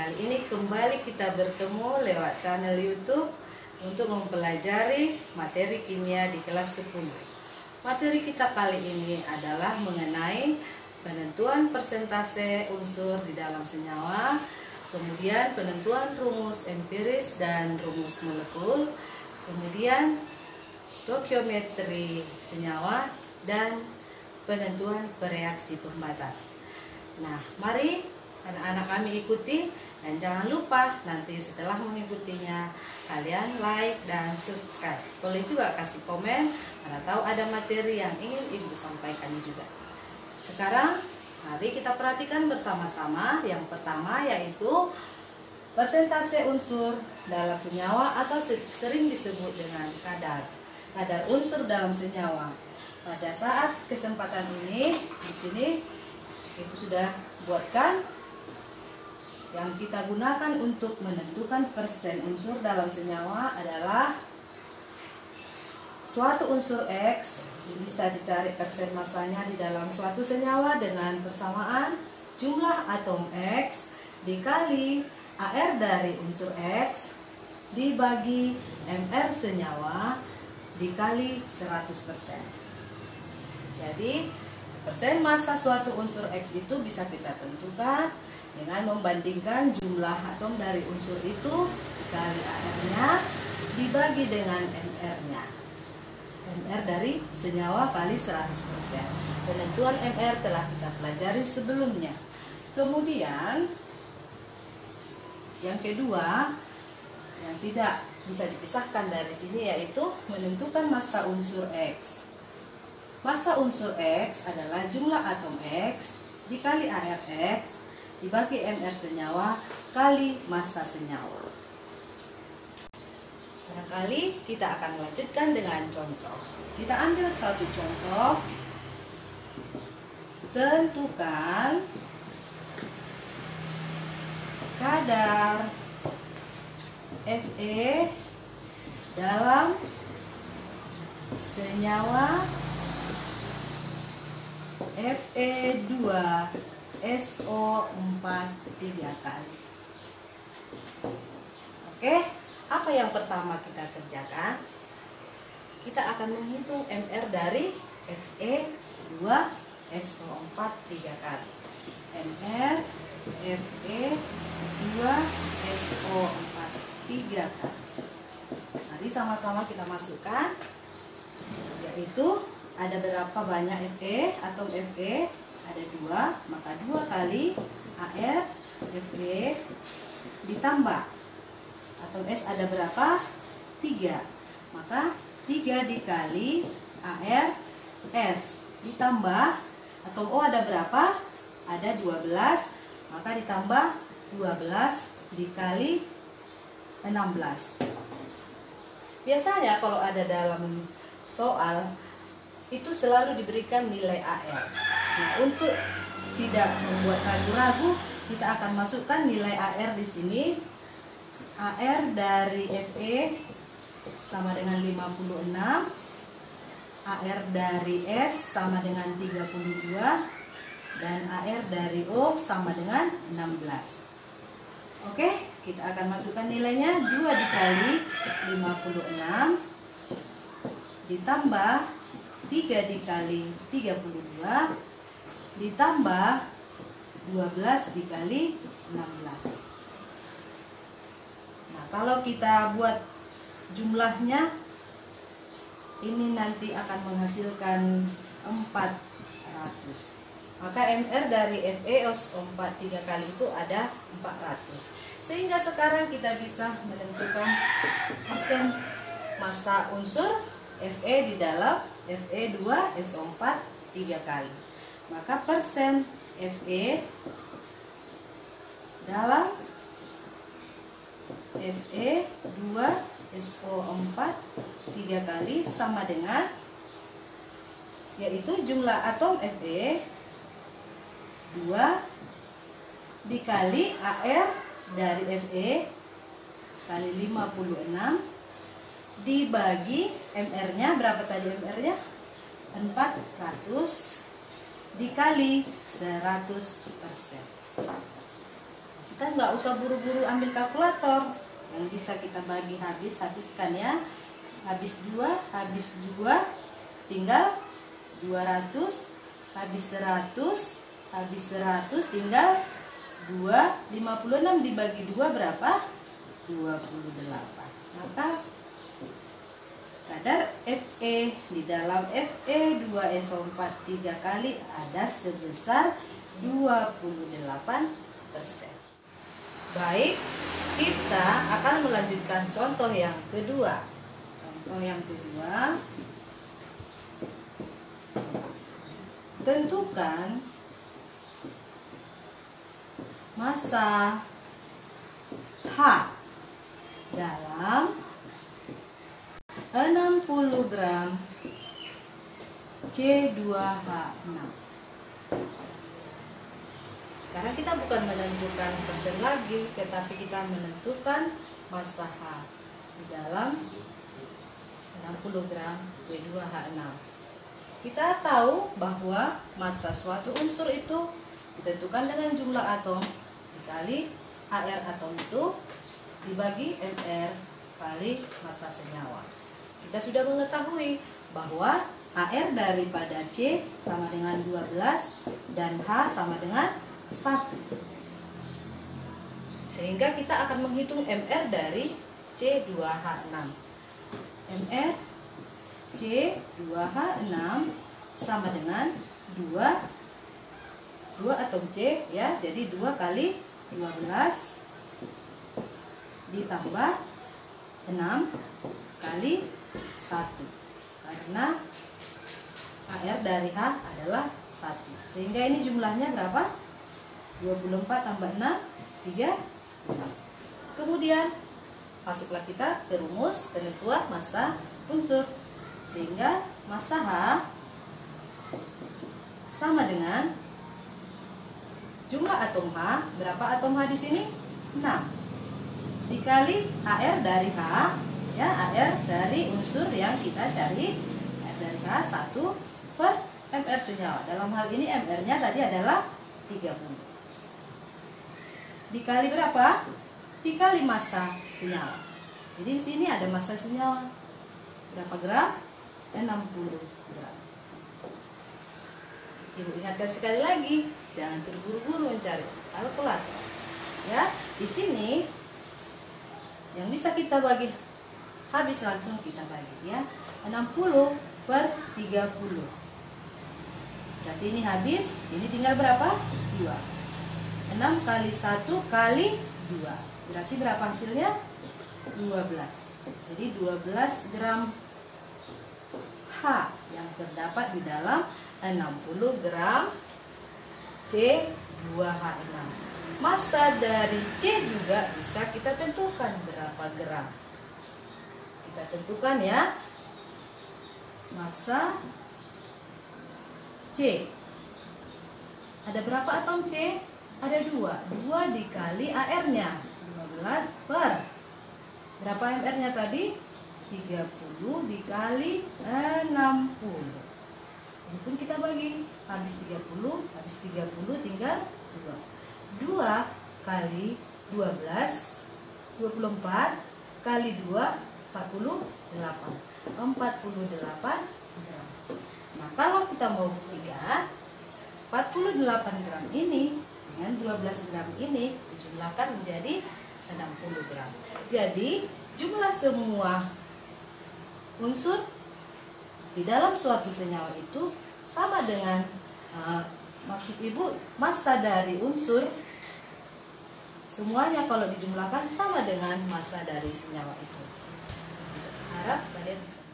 Kali ini kembali kita bertemu lewat channel YouTube untuk mempelajari materi kimia di kelas 10. Materi kita kali ini adalah mengenai penentuan persentase unsur di dalam senyawa, kemudian penentuan rumus empiris dan rumus molekul, kemudian stokiometri senyawa, dan penentuan bereaksi pembatas. Nah, mari anak-anak kami ikuti, dan jangan lupa nanti setelah mengikutinya kalian like dan subscribe. Boleh juga kasih komen karena tahu ada materi yang ingin ibu sampaikan juga. Sekarang mari kita perhatikan bersama-sama. Yang pertama yaitu persentase unsur dalam senyawa atau sering disebut dengan kadar unsur dalam senyawa. Pada saat kesempatan ini di sini ibu sudah buatkan yang kita gunakan untuk menentukan persen unsur dalam senyawa adalah suatu unsur X bisa dicari persen masanya di dalam suatu senyawa dengan persamaan jumlah atom X dikali AR dari unsur X dibagi MR senyawa dikali 100%. Jadi persen massa suatu unsur X itu bisa kita tentukan dengan membandingkan jumlah atom dari unsur itu dikali AR-nya dibagi dengan MR-nya. MR dari senyawa kali 100%. Penentuan MR telah kita pelajari sebelumnya. Kemudian yang kedua yang tidak bisa dipisahkan dari sini yaitu menentukan massa unsur X. Massa unsur X adalah jumlah atom X dikali AR X dibagi MR senyawa kali massa senyawa. Barangkali kita akan melanjutkan dengan contoh. Kita ambil satu contoh. Tentukan kadar Fe dalam senyawa Fe2SO4 3 kali. Oke, apa yang pertama kita kerjakan? Kita akan menghitung MR dari Fe2SO4 3 kali. MR Fe2SO4 3 kali. Mari sama-sama kita masukkan, yaitu ada berapa banyak Fe? Atom Fe ada 2, maka 2 kali AR Fe ditambah atom S ada berapa? 3, maka 3 dikali AR S ditambah atom O ada berapa? Ada 12, maka ditambah 12 dikali 16. Biasanya kalau ada dalam soal itu selalu diberikan nilai AR. Nah, untuk tidak membuat ragu-ragu, kita akan masukkan nilai AR di sini. AR dari Fe sama dengan 56, AR dari S sama dengan 32, dan AR dari O sama dengan 16. Oke, kita akan masukkan nilainya. 2 dikali 56 ditambah 3 dikali 32 ditambah 12 dikali 16. Nah, kalau kita buat jumlahnya, ini nanti akan menghasilkan 400. Maka MR dari FeOS4 3 kali itu ada 400. Sehingga sekarang kita bisa menentukan persen massa unsur Fe di dalam Fe2SO4 3 kali. Maka persen Fe dalam Fe2SO4 3 kali sama dengan, yaitu jumlah atom Fe 2 dikali AR dari Fe kali 56 dibagi MR-nya, berapa tadi MR-nya? 400 dikali 100%. Kita nggak usah buru-buru ambil kalkulator. Yang bisa kita bagi habiskan ya. Habis 2 tinggal 200, habis 100 tinggal 2. 56 dibagi 2 berapa? 28. Maka kadar Fe di dalam Fe 2SO4 3 kali ada sebesar 28%. Baik, kita akan melanjutkan contoh yang kedua. Contoh yang kedua, tentukan massa H dalam 60 gram C2H6. Sekarang kita bukan menentukan persen lagi, tetapi kita menentukan massa H di dalam 60 gram C2H6. Kita tahu bahwa massa suatu unsur itu ditentukan dengan jumlah atom dikali AR atom itu dibagi MR kali massa senyawa. Kita sudah mengetahui bahwa AR daripada C sama dengan 12 dan H sama dengan 1. Sehingga kita akan menghitung MR dari C2H6. MR C2H6 sama dengan 2 atom C ya. Jadi 2 kali 12 ditambah 6 kali 1. Karena AR dari H adalah 1. Sehingga ini jumlahnya berapa? 24 tambah 6 36. Kemudian masuklah kita ke rumus penentuan massa unsur. Sehingga massa H sama dengan jumlah atom H. Berapa atom H di sini? 6. Dikali AR dari H, ya, AR dari unsur yang kita cari. AR dari H 1 per MR senyawa. Dalam hal ini MR-nya tadi adalah 30. Dikali berapa? Dikali massa senyawa. Jadi di sini ada massa senyawa. Berapa gram? 60 gram. Ibu ingatkan sekali lagi, jangan terburu-buru mencari kalkulator. Ya, di sini yang bisa kita bagi habis langsung kita bagi ya. 60 per 30. Berarti ini habis, ini tinggal berapa? 2. 6 kali 1 kali 2. Berarti berapa hasilnya? 12. Jadi 12 gram H yang terdapat di dalam 60 gram C2H6. Massa dari C juga bisa kita tentukan berapa gram. Kita tentukan ya. Massa C. Ada berapa atom C? Ada 2. 2 dikali AR-nya. 12 per. Berapa MR-nya tadi? 30 dikali 60. Ini pun kita bagi. Habis 30 tinggal 2. 2 kali 12, 24 kali 2, 48. 48 gram. Nah, kalau kita mau buktikan 48 gram ini dengan 12 gram ini dijumlahkan menjadi 60 gram. Jadi jumlah semua unsur di dalam suatu senyawa itu sama dengan maksud ibu massa dari unsur semuanya kalau dijumlahkan sama dengan massa dari senyawa itu. Harap kalian bisa